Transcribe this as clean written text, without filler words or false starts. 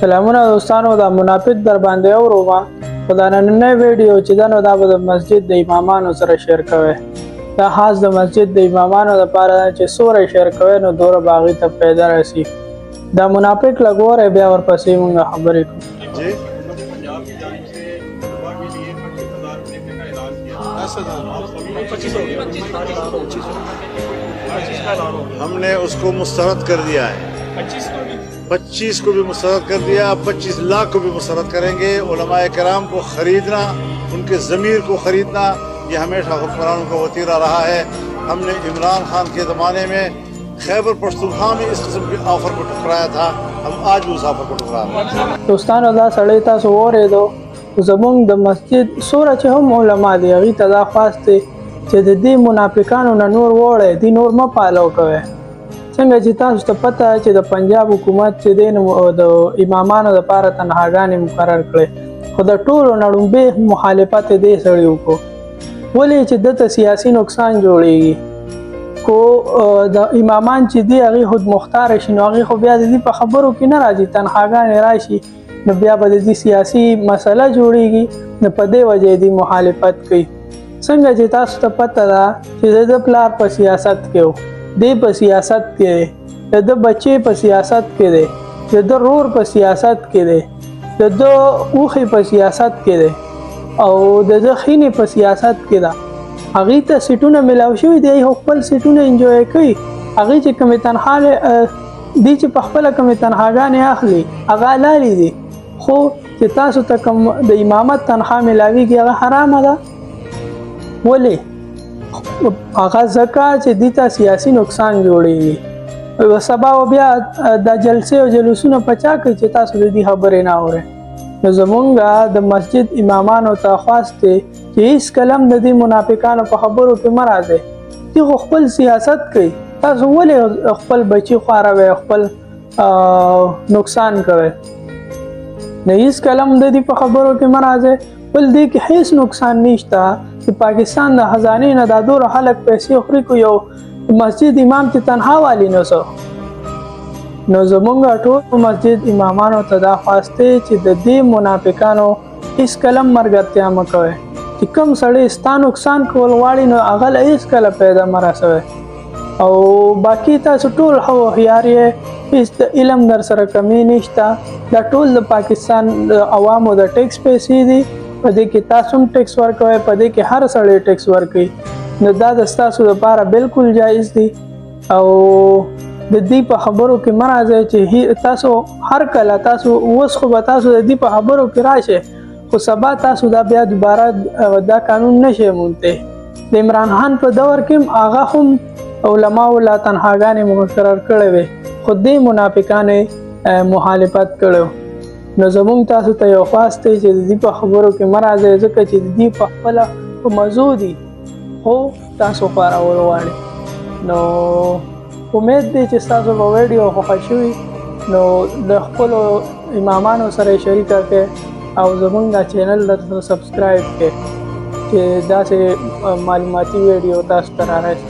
سلامونه دوستانو، د منافق در باندې اوروما خو دا نننۍ ویډیو چې دا نو دا به د مسجد د امامانو سره شیر کوي. دا خاص د مسجد د امامانو لپاره چې سوره شیر کوي نو دوره باغی ته پیدا راسي. دا منافق لګوره بیا ورپسې موږ خبرې کوو. हमने उसको मुस्तरद कर दिया है, 25 को भी मुस्तरद कर दिया, 25 लाख को भी मुस्तरद करेंगे। उलमाए कराम को ख़रीदना, उनके ज़मीर को ख़रीदना, ये हमेशा हुक्मरानों का वतीरा रहा है। हमने इमरान खान के ज़माने में खैबर पख्तूनख्वा में इस किस्म के ऑफ़र को ठुकराया था, हम आज भी उस ऑफ़र को ठुकरा रहे हैं। دوستانو دا سړی تاسو واورېدو زمونږ د مسجد سوره چې هم علما دي هغې ته دا خاص دی چې د دې منافقانو نه نور وړی دي نور مه فالو کوئ. څنګه چې تاسو ته پته چې د پنجاب حکومت چې دی د امامانو لپاره تنخواګانې مقرر کړې، خو د ټولو نه لومړی مخالفت یې دې سړي وکړو. ولې چې دته سیاسي نقصان جوړېږي. خو د امامان چې دي هغې خود مختاره شي نو هغې خو بیا د دې په خبرو کې نه راځي، تنخواګانې راشي نو بیا به د دې سیاسي مسله جوړېږي نو په دې وجه دې مخالفت کوي. څنګه چې تاسو ته پته ده چې د پلار په سیاست کې و، دی په سیاست کې دی، د ده بچی په سیاست کې دی، د ده رور په سیاست کې دی، د ده اوښې په سیاست کې دی او د ده خینې په سیاست کې ده. هغې ته سیټونه میلاو شوي دي، هغې خپل سیټونه انجوی کوي. هغې چې کومې تنخوا دی چې په خپله کومې تنخواګانې اخلي هغه حلالې دي، خو چې تاسو ته کوم د امامت تنخوا میلاویږي هغه حرامه ده. ولې؟ هغه ځکه چې دې ته سیاسي نقصان جوړېږي. سبا بیا دا جلسې او جلوسونه په چا کوي چې تاسو د دې خبرې نه اورئ. نو زمونږ د مسجد امامانو ته خواست دی چې هېڅ کلم د دې منافقانو په خبرو کې مه راځئ. دوی خو خپل سیاست کوي، تاسو ولې خپل بچي خواروئ، خپل نقصان کوئ؟ نو هېڅ کلم د دې په خبرو کې مه راځئ. بل دې کې هېڅ نقصان نشته چې پاکستان د خزانې نه دا دوره خلک پیسې خوري کو یو مسجد امام چې تنها والی نه سو. نو زمونږ ټول مسجد امامانو ته دا خواست دی چې د دې منافقانو هېڅ کلم ملګرتیا مه کوئ. چې کوم سړی ستا نقصان کول غواړي نو هغه له هېڅ کله پیدا مه رسوئ. او باقي تاسو ټول ښه هوښیار یې، هېڅ د علم در سره کمی نشته. دا ټول د پاکستان د عوامو د ټیکس پیسې دي، په دې کې تاسو هم ټیکس ورکوئ، په دې کې هر سړی ټیکس ورکوي. نو دا د ستاسو لپاره بالکل جایز دي او د دې په خبرو کې مه راځئ چې تاسو هر کله تاسو اوس خو به تاسو د دې په خبرو کې راشئ خو سبا تاسو دا بیا دوباره دا قانون نشئ موندلی. د عمران خان په دور کې هغه هم علماو لا تنخواګانې مقرر کړې وې خو دې منافقانې مخالفت کړی. نو زمونږ تاسو ته یو خواست دی چې د دې په خبرو کې مه راځئ ځکه چې د دې په خپله په مزو دي خو تاسو خورول غواړئ. نو امید دی چې ستاسو به ویډیو خوښه شوي نو د خپلو امامانو سره یې شریکه کړئ او زمونږ دا چینل درته سبسکرایب کړئ چې داسې معلوماتي ویډیو تاسو ته رارسي.